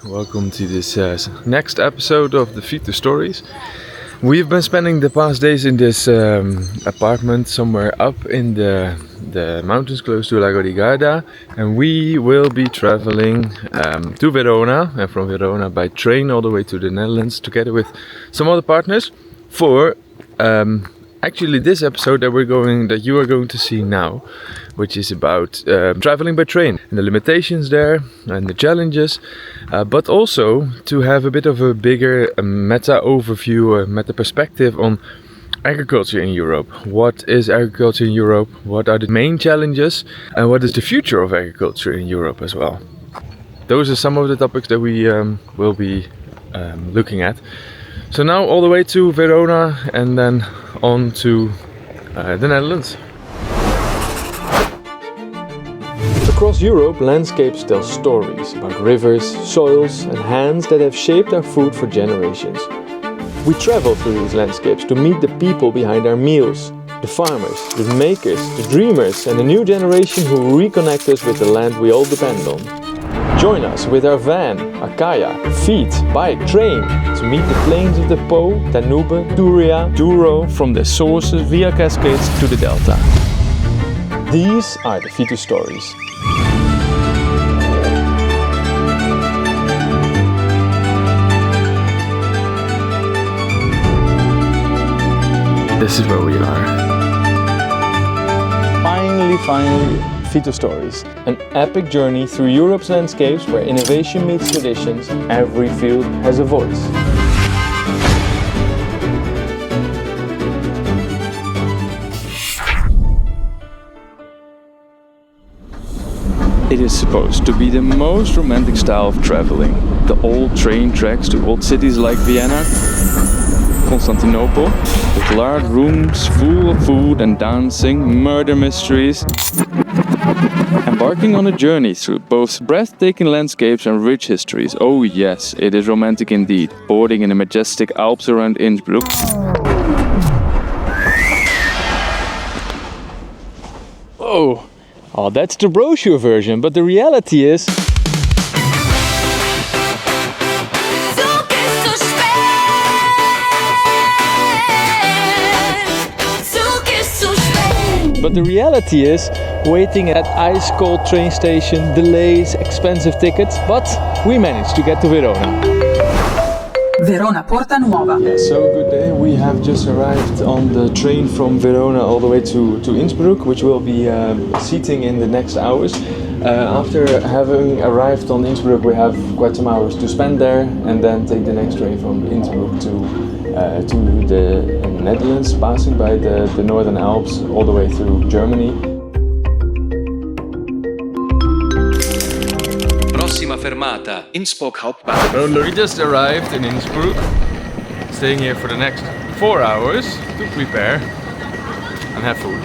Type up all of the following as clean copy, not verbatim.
Welcome to this next episode of the Feet to Stories. We've been spending the past days in this apartment somewhere up in the mountains close to Lago di Garda, and we will be traveling to Verona, and from Verona by train all the way to the Netherlands together with some other partners for actually this episode that you are going to see now, which is about traveling by train and the limitations there and the challenges, but also to have a bit of a bigger meta overview, meta perspective on agriculture in Europe. What is agriculture in Europe? What are the main challenges? And what is the future of agriculture in Europe as well? Those are some of the topics that we will be looking at. So now all the way to Verona and then on to the Netherlands. Across Europe, landscapes tell stories about rivers, soils and hands that have shaped our food for generations. We travel through these landscapes to meet the people behind our meals, the farmers, the makers, the dreamers and the new generation who reconnect us with the land we all depend on. Join us with our van, our kayak, feet, bike, train to meet the plains of the Po, Danube, Turia, Douro, from their sources via cascades to the delta. These are the Feet to Stories. This is where we are. Finally, Feet to Stories. An epic journey through Europe's landscapes where innovation meets traditions. Every field has a voice. It is supposed to be the most romantic style of traveling. The old train tracks to old cities like Vienna, Constantinople, with large rooms full of food and dancing, murder mysteries. Embarking on a journey through both breathtaking landscapes and rich histories. Oh yes, it is romantic indeed. Boarding in the majestic Alps around Innsbruck. Oh, that's the brochure version, but the reality is... But the reality is, waiting at ice-cold train station, delays, expensive tickets, but we managed to get to Verona. Verona Porta Nuova. Yeah, so good day. We have just arrived on the train from Verona all the way to Innsbruck, which will be seating in the next hours. After having arrived on Innsbruck, we have quite some hours to spend there and then take the next train from Innsbruck to the Netherlands, passing by the Northern Alps all the way through Germany. Prossima fermata, Innsbruck Hauptbahnhof. We just arrived in Innsbruck, staying here for the next 4 hours to prepare and have food.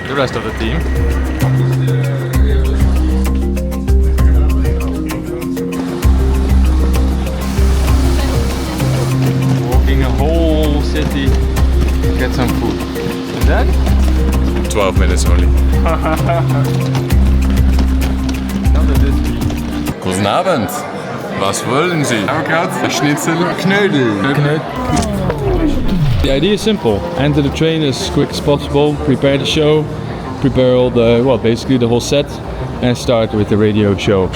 The rest of the team. A whole city to get some food. And then? 12 minutes only. Guten Abend. Was wollen Sie? Sauerkraut, Schnitzel, Knödel. The idea is simple. Enter the train as quick as possible, prepare the show, prepare all basically the whole set, and start with the radio show.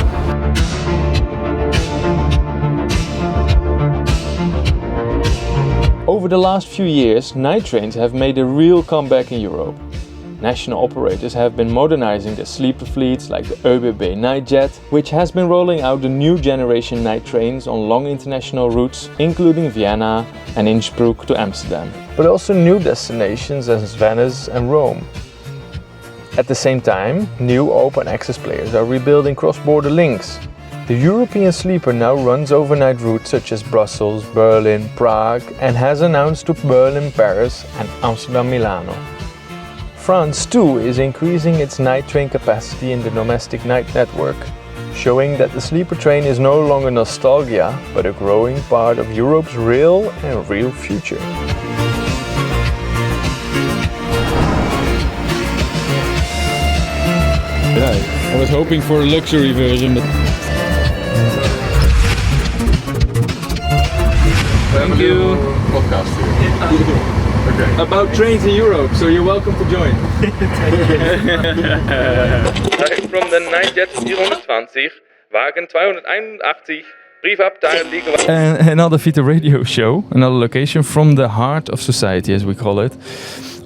Over the last few years, night trains have made a real comeback in Europe. National operators have been modernizing their sleeper fleets like the ÖBB Nightjet, which has been rolling out the new generation night trains on long international routes, including Vienna and Innsbruck to Amsterdam, but also new destinations as Venice and Rome. At the same time, new open access players are rebuilding cross-border links. The European sleeper now runs overnight routes such as Brussels, Berlin, Prague, and has announced to Berlin, Paris and Amsterdam, Milano. France too is increasing its night train capacity in the domestic night network, showing that the sleeper train is no longer nostalgia, but a growing part of Europe's real and real future. Yeah, I was hoping for a luxury version, but Thank you. Podcast here. Okay. About trains in Europe, so you're welcome to join. From the Nightjet 420, Wagen 281, Briefabteil liegen. Another Vita Radio show, another location from the heart of society, as we call it,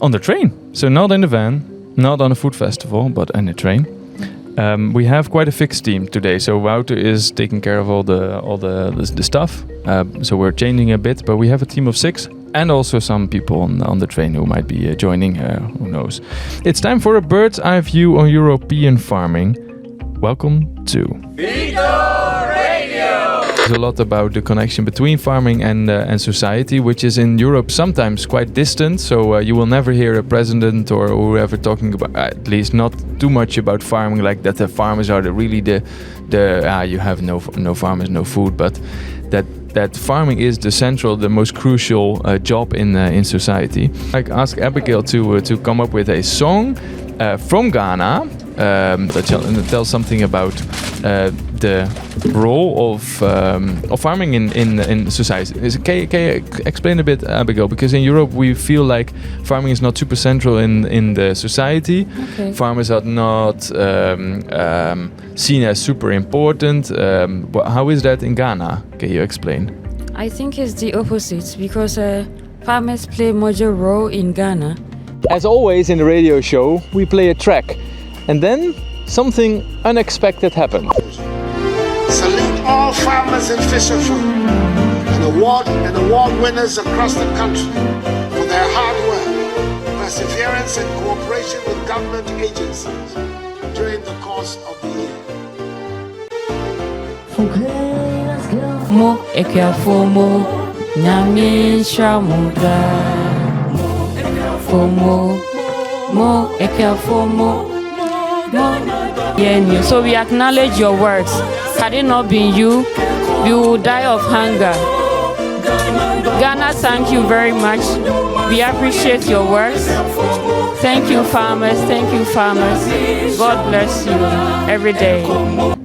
on the train. So not in the van, not on a food festival, but on a train. We have quite a fixed team today, so Wouter is taking care of all the stuff. So we're changing a bit, but we have a team of 6, and also some people on the train who might be joining. Who knows? It's time for a bird's eye view on European farming. Welcome to Vita Radio. There's a lot about the connection between farming and society, which is in Europe sometimes quite distant. So you will never hear a president or whoever talking about, at least not too much about farming, like that the farmers are the you have no farmers, no food, but that farming is the most crucial job in society. I asked Abigail to come up with a song from Ghana that tells something about the role of farming in society. Can you explain a bit, Abigail? Because in Europe we feel like farming is not super central in the society. Okay. Farmers are not seen as super important. How is that in Ghana? Can you explain? I think it's the opposite because farmers play a major role in Ghana. As always in the radio show, we play a track, and then something unexpected happened. Salute all farmers and fisherfolk and award winners across the country for their hard work, perseverance and cooperation with government agencies during the course of the year. Mo ekiafomo nyame shramuda fomo mo ekiafomo mo. So we acknowledge your works. Had it not been you, we would die of hunger. Ghana, thank you very much. We appreciate your works. Thank you, farmers. Thank you, farmers. God bless you every day.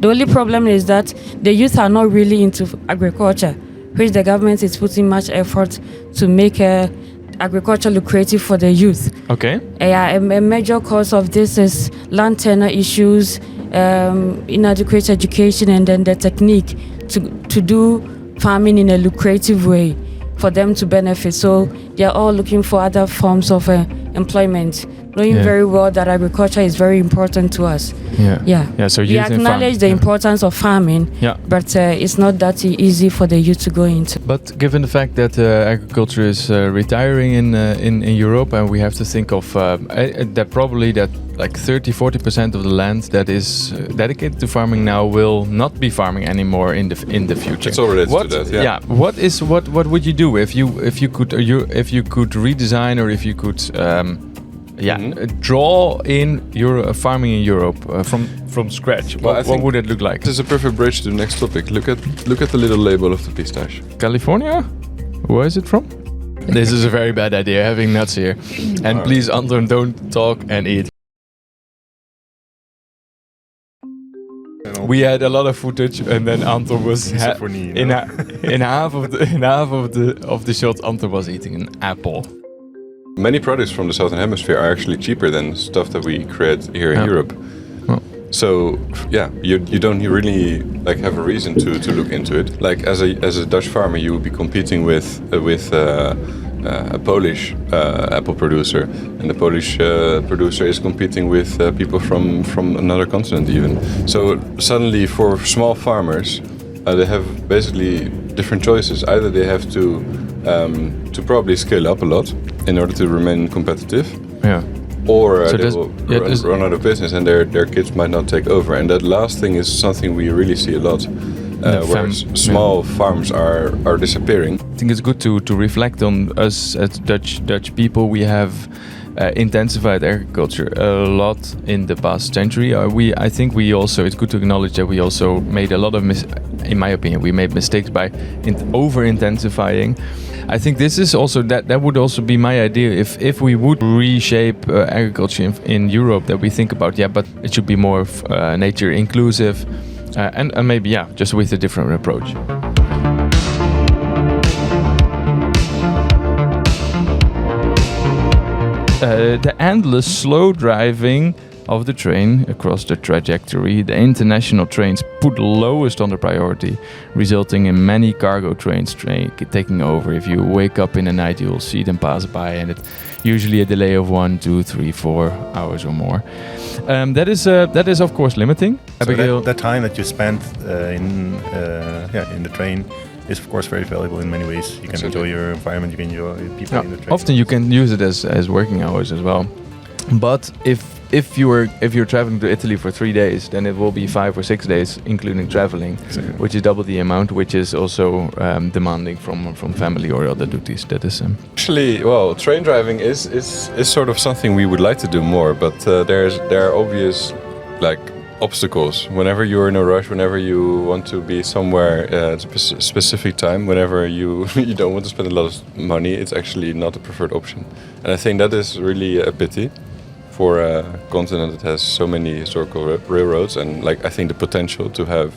The only problem is that the youth are not really into agriculture, which the government is putting much effort to make agriculture lucrative for the youth. Okay. A major cause of this is land tenure issues, inadequate education, and then the technique to do farming in a lucrative way for them to benefit. So they are all looking for other forms of employment, knowing very well that agriculture is very important to us. So we acknowledge the importance of farming, but it's not that easy for the youth to go into. But given the fact that agriculture is retiring in Europe, and we have to think of that probably that like 30-40% of the land that is dedicated to farming now will not be farming anymore in the future. It's already to that. Yeah. What would you do if you could redesign, or if you could draw in farming in Europe from scratch? What would it look like? This is a perfect bridge to the next topic. Look at the little label of the pistache. California? Where is it from? This is a very bad idea, having nuts here. And please, Anton, don't talk and eat. We had a lot of footage, and then Anton was in half of the shot. Anton was eating an apple. Many products from the Southern Hemisphere are actually cheaper than stuff that we create here in Europe. Well. So you don't really like have a reason to look into it. Like as a Dutch farmer, you would be competing with a Polish apple producer, and the Polish producer is competing with people from another continent even. So suddenly, for small farmers, they have basically different choices. Either they have to probably scale up a lot in order to remain competitive. Yeah. Or they will run out of business, and their kids might not take over. And that last thing is something we really see a lot, where small farms are disappearing. I think it's good to reflect on us as Dutch people. We have intensified agriculture a lot in the past century. I think we also, it's good to acknowledge that we also made a lot of in my opinion, we made mistakes by over-intensifying. I think this is also that would also be my idea if we would reshape agriculture in Europe, that we think about but it should be more nature inclusive and maybe just with a different approach. the endless slow driving of the train across the trajectory, the international trains put lowest on the priority, resulting in many cargo trains taking over. If you wake up in the night, you will see them pass by, and it's usually a delay of 1, 2, 3, 4 hours or more. That is of course limiting. So that time that you spend in the train is of course very valuable in many ways. You can enjoy your environment, you can enjoy people in the train. Often you can use it as working hours as well. But if you're traveling to Italy for 3 days, then it will be 5 or 6 days, including traveling, which is double the amount, which is also demanding from family or other duties. That is Actually, well, train driving is sort of something we would like to do more, but there are obvious obstacles. Whenever you're in a rush, whenever you want to be somewhere at a specific time, whenever you don't want to spend a lot of money, it's actually not a preferred option. And I think that is really a pity for a continent that has so many historical railroads, and I think the potential to have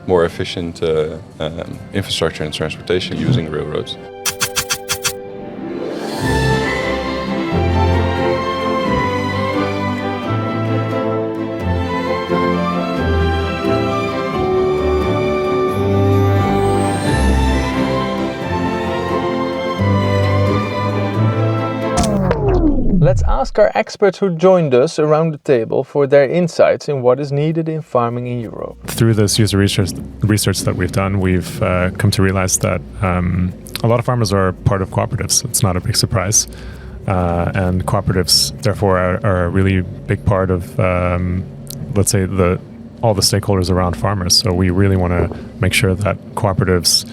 more efficient infrastructure and transportation using railroads. Let's ask our experts who joined us around the table for their insights in what is needed in farming in Europe. Through this user research that we've done, we've come to realize that a lot of farmers are part of cooperatives. It's not a big surprise. And cooperatives, therefore, are a really big part of, let's say, all the stakeholders around farmers. So we really want to make sure that cooperatives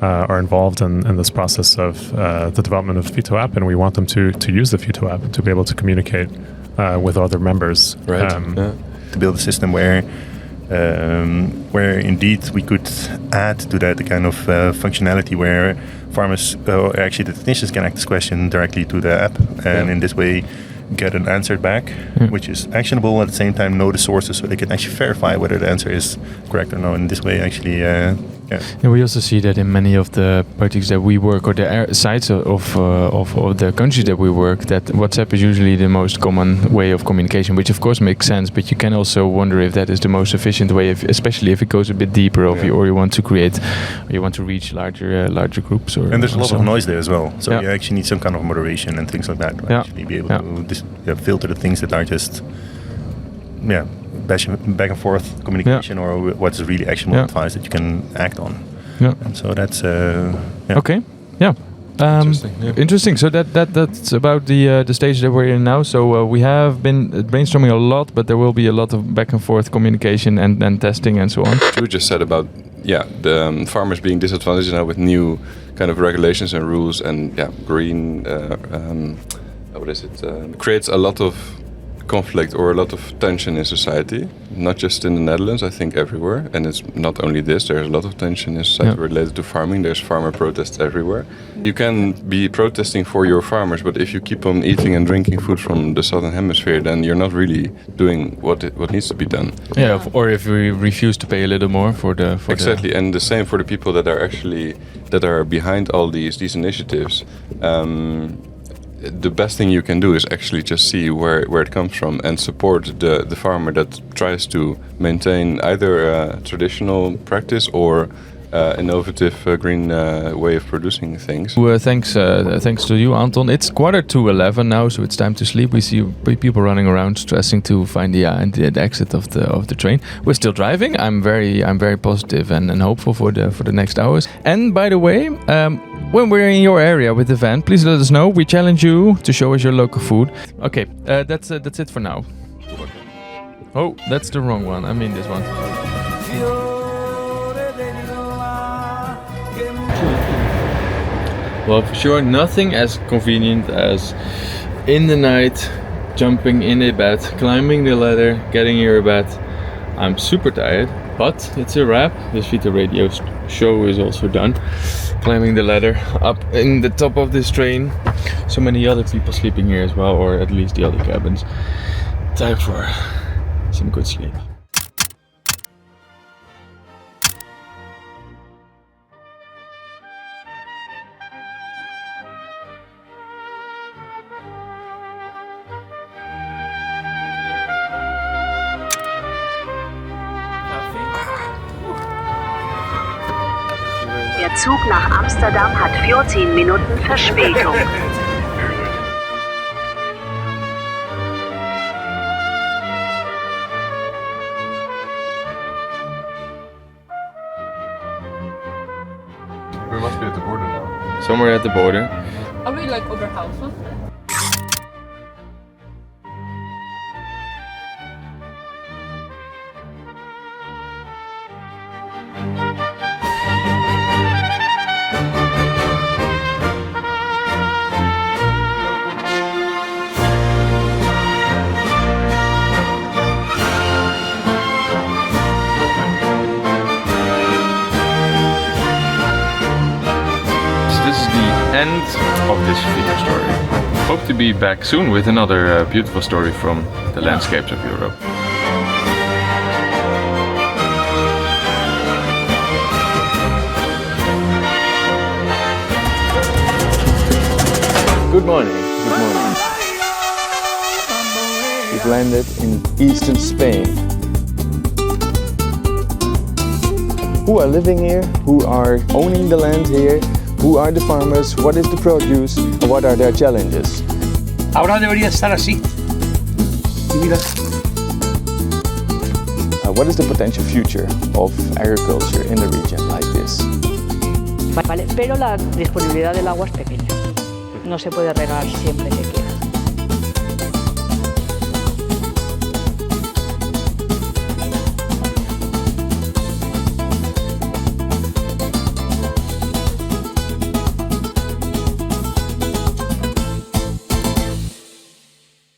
are involved in this process of the development of the Fito app, and we want them to use the Fito app to be able to communicate with other members. Right. To build a system where indeed we could add to that the kind of functionality where farmers, actually the technicians, can ask this question directly to the app, and in this way get an answer back, which is actionable, at the same time know the sources, so they can actually verify whether the answer is correct or no. In this way, actually, And we also see that in many of the projects that we work, or the sites of the countries that we work, that WhatsApp is usually the most common way of communication, which of course makes sense. But you can also wonder if that is the most efficient way, especially if it goes a bit deeper, or you want to create, or you want to reach larger groups. And there's a lot of noise there as well, so you actually need some kind of moderation and things like that to actually be able to filter the things that are just back and forth communication, or what's really actionable advice that you can act on. And so that's okay. Interesting. So that's about the stage that we're in now. So we have been brainstorming a lot, but there will be a lot of back and forth communication and testing and so on. You just said about the farmers being disadvantaged now with new kind of regulations and rules, and green creates a lot of conflict or a lot of tension in society, not just in the Netherlands, I think everywhere. And it's not only this, there's a lot of tension in society related to farming. There's farmer protests everywhere. You can be protesting for your farmers, but if you keep on eating and drinking food from the southern hemisphere, then you're not really doing what needs to be done. Or if we refuse to pay a little more for exactly. And the same for the people that are behind all these initiatives. The best thing you can do is actually just see where it comes from and support the farmer that tries to maintain either a traditional practice or innovative green way of producing things. Thanks to you, Anton. It's 11:15 now, so it's time to sleep. We see people running around, stressing to find the exit of the train. We're still driving. I'm very positive and hopeful for the next hours. And by the way, when we're in your area with the van, please let us know. We challenge you to show us your local food. Okay, that's it for now. Oh, that's the wrong one. I mean this one. Well, for sure, nothing as convenient as in the night, jumping in a bed, climbing the ladder, getting your bed. I'm super tired, but it's a wrap. This Fito Radio show is also done. Climbing the ladder up in the top of this train. So many other people sleeping here as well, or at least the other cabins. Time for some good sleep. Der Zug nach Amsterdam hat 14 Minuten Verspätung. We must be at the border now. Somewhere at the border. Are we like over Haufen? This is the end of this video story. Hope to be back soon with another beautiful story from the landscapes of Europe. Good morning. Good morning. We've landed in eastern Spain. Who are living here? Who are owning the land here? Who are the farmers? What is the produce? And what are their challenges? Ahora debería estar así. Y mira. What is the potential future of agriculture in the region like this? Vale, pero la disponibilidad del agua es pequeña. No se puede regar siempre que quiera.